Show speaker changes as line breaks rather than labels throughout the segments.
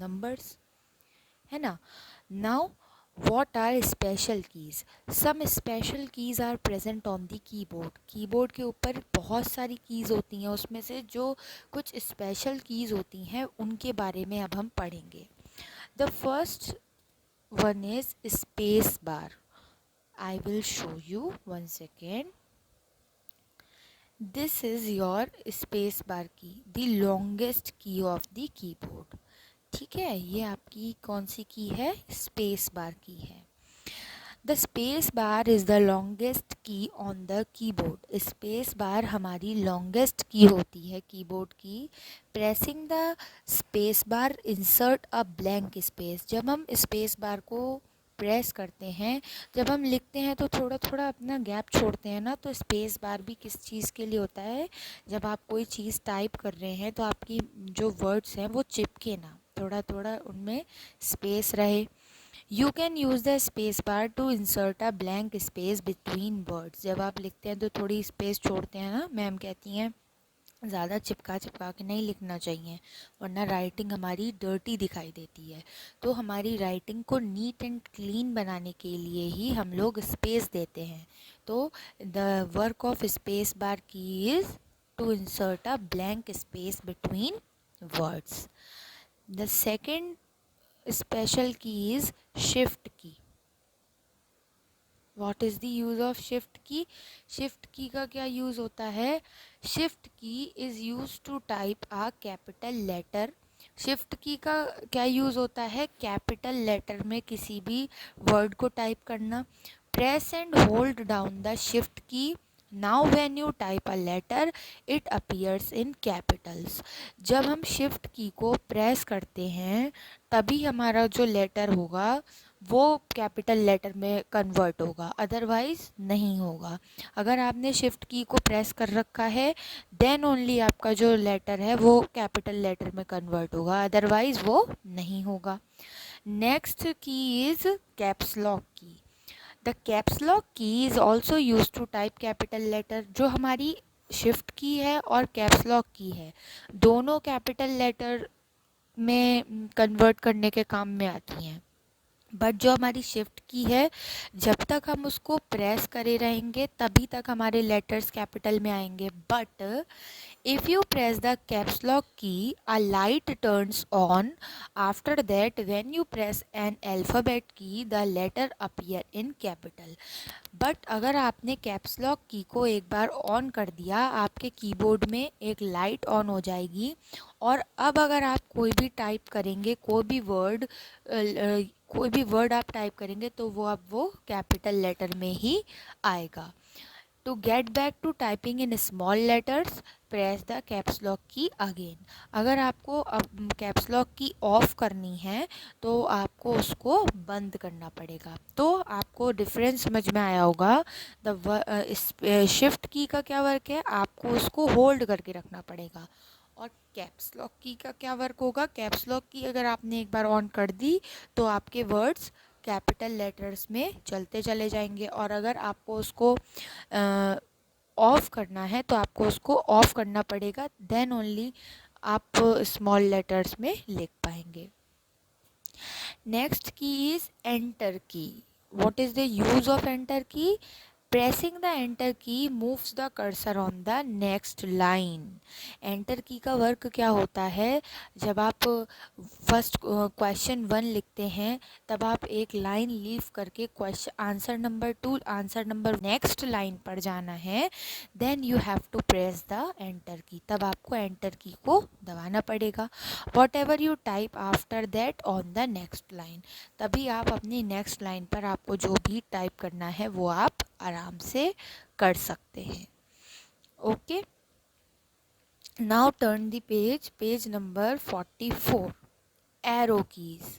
numbers, है ना. Now what are special keys? Some special keys are present on the keyboard. Keyboard के ऊपर बहुत सारी कीज़ होती हैं, उसमें से जो कुछ स्पेशल कीज़ होती हैं उनके बारे में अब हम पढ़ेंगे. The first one is space bar. I will show you, one second. This is your space bar key, the longest key of the keyboard. ठीक है, ये आपकी कौन सी की है? स्पेस बार की है. The space bar is the longest key on the keyboard. Space bar हमारी लॉन्गेस्ट की होती है कीबोर्ड की. Pressing the space bar insert a blank space. जब हम स्पेस बार को प्रेस करते हैं, जब हम लिखते हैं तो थोड़ा थोड़ा अपना गैप छोड़ते हैं ना, तो स्पेस बार भी किस चीज़ के लिए होता है? जब आप कोई चीज़ टाइप कर रहे हैं तो आपकी जो वर्ड्स हैं वो चिपके ना, थोड़ा थोड़ा उनमें स्पेस रहे. You can use the space bar to insert a blank space between words. जब आप लिखते हैं तो थोड़ी स्पेस छोड़ते हैं ना, मैम कहती हैं ज़्यादा चिपका चिपका के नहीं लिखना चाहिए, वरना राइटिंग हमारी डर्टी दिखाई देती है. तो हमारी राइटिंग को नीट एंड क्लीन बनाने के लिए ही हम लोग स्पेस देते हैं. तो the work of space bar key is to insert a blank space between words. The second special key is shift key. What is the use of shift key? shift key का क्या use होता है? shift key is used to type a capital letter. shift key का क्या use होता है? Capital letter में किसी भी वर्ड को टाइप करना. press and hold down the shift key. Now when you type a letter it appears in capitals. जब हम shift की को प्रेस करते हैं तभी हमारा जो लेटर होगा वो कैपिटल लेटर में कन्वर्ट होगा, अदरवाइज़ नहीं होगा. अगर आपने शिफ्ट की को प्रेस कर रखा है देन ओनली आपका जो लेटर है वो कैपिटल लेटर में कन्वर्ट होगा, अदरवाइज़ वो नहीं होगा. Next key is caps lock key. The caps lock key is also use to type capital letter. जो हमारी शिफ्ट की है और कैप्स लॉक की है दोनों कैपिटल लेटर में कन्वर्ट करने के काम में आती हैं. बट जो हमारी शिफ्ट की है जब तक हम उसको प्रेस करे रहेंगे तभी तक हमारे लेटर्स कैपिटल में आएंगे. But if you press the caps lock key a light turns on. After that when you press an alphabet key the letter appear in capital. But अगर आपने कैप्स लॉक की को एक बार ऑन कर दिया आपके कीबोर्ड में एक लाइट ऑन हो जाएगी. और अब अगर आप कोई भी टाइप करेंगे कोई भी वर्ड आप टाइप करेंगे तो वो अब वो कैपिटल लेटर में ही आएगा. To get back to typing in small letters, press the caps lock key again. अगर आपको अब कैप्स लॉक की ऑफ करनी है तो आपको उसको बंद करना पड़ेगा. तो आपको डिफरेंस समझ में आया होगा. द शिफ्ट की का क्या वर्क है? आपको उसको होल्ड करके रखना पड़ेगा. और कैप्स लॉक की का क्या वर्क होगा? कैप्स लॉक की अगर आपने एक बार ऑन कर दी तो आपके वर्ड्स कैपिटल लेटर्स में चलते चले जाएंगे. और अगर आपको उसको ऑफ़ करना है तो आपको उसको ऑफ़ करना पड़ेगा, देन ओनली आप स्मॉल लेटर्स में लिख पाएंगे. नेक्स्ट की इज़ एंटर की. What is the use of enter की? प्रेसिंग द एंटर की moves the cursor on the next line. Enter की का वर्क क्या होता है? जब आप फर्स्ट क्वेश्चन 1 लिखते हैं तब आप एक लाइन लीव करके question answer number 2 answer number next line पर जाना है. Then you have to press the enter key. तब आपको एंटर की को दबाना पड़ेगा. Whatever you type after that on the next line. तभी आप अपनी नेक्स्ट लाइन पर आपको जो भी टाइप करना है वो आप आराम से कर सकते हैं. Okay, now turn the page number 44. Arrow keys.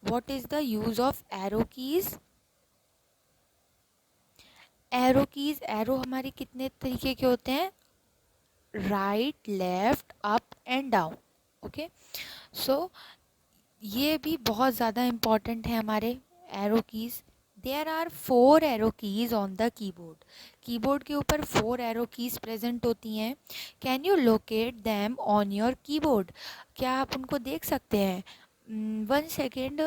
What is the use of arrow keys? Arrow keys, arrow हमारे कितने तरीके के होते हैं? Right, left, up and down. Okay, so ये भी बहुत ज़्यादा इम्पॉर्टेंट है हमारे arrow keys. There are 4 arrow keys on the keyboard. Keyboard के ऊपर 4 एरो कीज़ प्रेजेंट होती हैं. Can you locate them on your keyboard? क्या आप उनको देख सकते हैं? one second,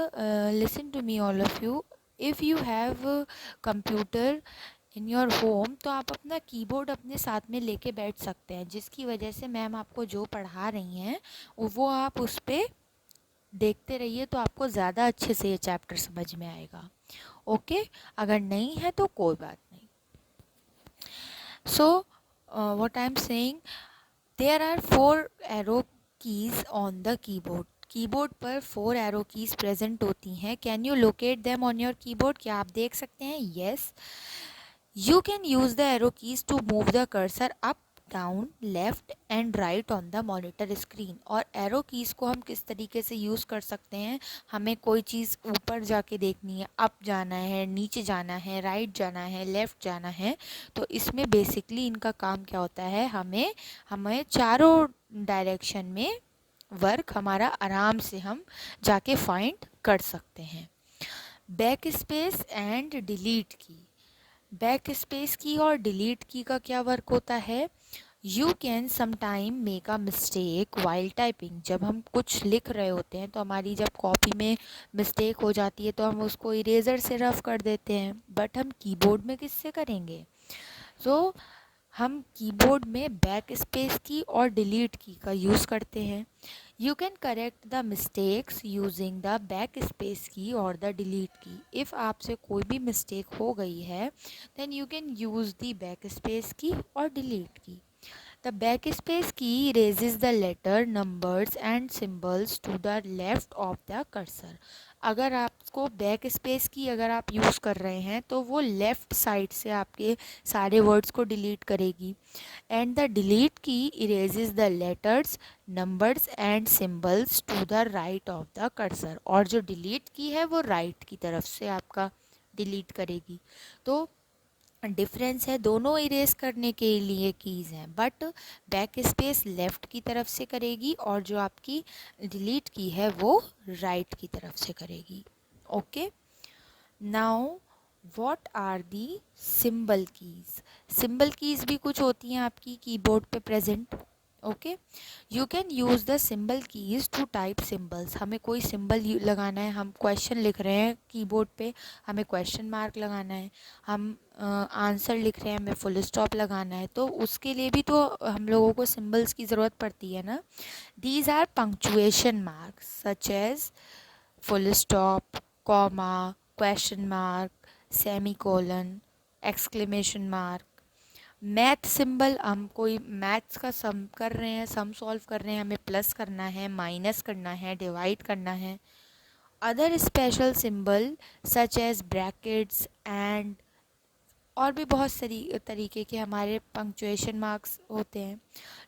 listen to me all of you. If you have a computer in your home, तो आप अपना कीबोर्ड अपने साथ में लेके बैठ सकते हैं, जिसकी वजह से मैम आपको जो पढ़ा रही हैं वो आप उस पर देखते रहिए, तो आपको ज़्यादा अच्छे से ये चैप्टर समझ में आएगा। ओके, अगर नहीं है तो कोई बात नहीं। So what I am saying, there are 4 arrow keys on the keyboard. Keyboard पर 4 एरो कीज़ प्रेजेंट होती हैं। Can you locate them on your keyboard? क्या आप देख सकते हैं? Yes. You can use the arrow keys to move the cursor up, down, left and right on the monitor screen। और arrow keys को हम किस तरीके से यूज़ कर सकते हैं? हमें कोई चीज़ ऊपर जाके देखनी है, अप जाना है, नीचे जाना है, राइट जाना है, लेफ़्ट जाना है, तो इसमें बेसिकली इनका काम क्या होता है, हमें चारों डायरेक्शन में वर्क हमारा आराम से हम जाके फाइंड कर सकते हैं। बैक स्पेस एंड डिलीट की। बैक स्पेस की और डिलीट की का क्या वर्क होता है? You can sometime make a mistake while typing. जब हम कुछ लिख रहे होते हैं तो हमारी जब कॉपी में मिस्टेक हो जाती है तो हम उसको इरेज़र से रफ कर देते हैं, बट हम कीबोर्ड में किससे करेंगे? सो हम कीबोर्ड में बैक स्पेस की और डिलीट की का यूज़ करते हैं। You can correct the mistakes using the back space key और द डिलीट की। इफ़ आपसे कोई भी मिस्टेक हो गई है then you can use the back space key और डिलीट की। The backspace key erases the letter, numbers and symbols to the left of the cursor। अगर आपको बैक स्पेस की अगर आप यूज़ कर रहे हैं तो वो लेफ़्ट साइड से आपके सारे वर्ड्स को डिलीट करेगी। And the delete key erases the letters, numbers and symbols to the right of the cursor. और जो डिलीट की है वो राइट की तरफ से आपका डिलीट करेगी। तो डिफरेंस है, दोनों इरेज करने के लिए कीज़ हैं, बट बैक स्पेस लेफ़्ट की तरफ से करेगी और जो आपकी डिलीट की है वो राइट की तरफ से करेगी। Okay, now what are the symbol keys? Symbol keys भी कुछ होती हैं आपकी कीबोर्ड पे present. Okay, you can use the symbol keys to type symbols. हमें कोई सिंबल लगाना है, हम क्वेश्चन लिख रहे हैं कीबोर्ड पे, हमें क्वेश्चन मार्क लगाना है, हम आंसर लिख रहे हैं, हमें फुल स्टॉप लगाना है, तो उसके लिए भी तो हम लोगों को सिंबल्स की ज़रूरत पड़ती है ना। These are punctuation marks such as full stop, comma, question mark, semi colon, exclamation mark. Math symbol, हम कोई मैथ्स का सम कर रहे हैं, सम सॉल्व कर रहे हैं, हमें प्लस करना है, माइनस करना है, डिवाइड करना है। Other special symbol such as brackets and और भी बहुत सारी तरीके के हमारे पंक्चुएशन मार्क्स होते हैं।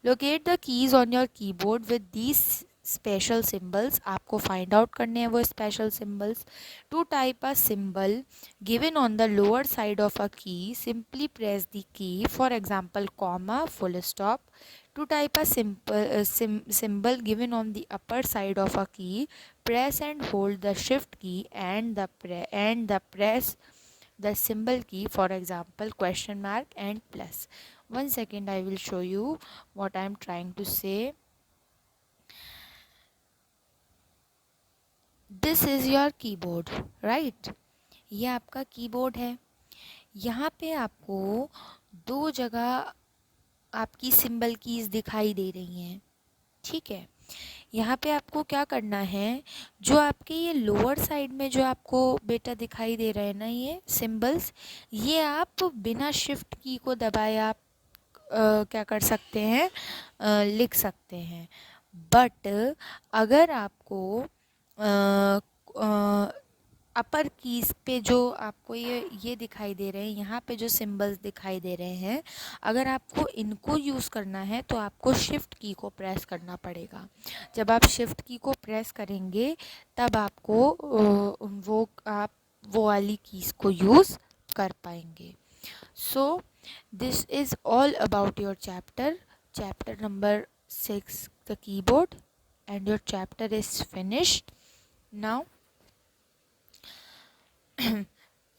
Locate the keys on your keyboard with these special symbols. आपको फाइंड आउट करने हैं वो special symbols. To type a symbol given on the lower side of a key, simply press the key, for example comma, full stop. To type a symbol given on the upper side of a key, press and hold the shift key and the press the symbol key, for example question mark and plus। One second, I will show you what I am trying to say। This is your keyboard, right? ये आपका keyboard है। यहाँ पे आपको दो जगह आपकी symbol keys दिखाई दे रही हैं, ठीक है। यहाँ पे आपको क्या करना है, जो आपके ये लोअर साइड में जो आपको बेटा दिखाई दे रहे हैं ना ये सिंबल्स, ये आप बिना शिफ्ट की को दबाए आप क्या कर सकते हैं, लिख सकते हैं। बट अगर आपको अपर कीज़ पे जो आपको ये दिखाई दे रहे हैं, यहाँ पे जो सिंबल्स दिखाई दे रहे हैं, अगर आपको इनको यूज़ करना है तो आपको शिफ्ट की को प्रेस करना पड़ेगा। जब आप शिफ्ट की को प्रेस करेंगे तब आपको वो वाली कीज़ को यूज़ कर पाएंगे। So this is all about your chapter number 6, the keyboard, and your chapter is finished now।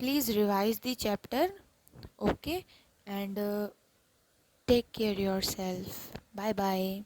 Please revise the chapter, okay, and take care yourself. Bye bye.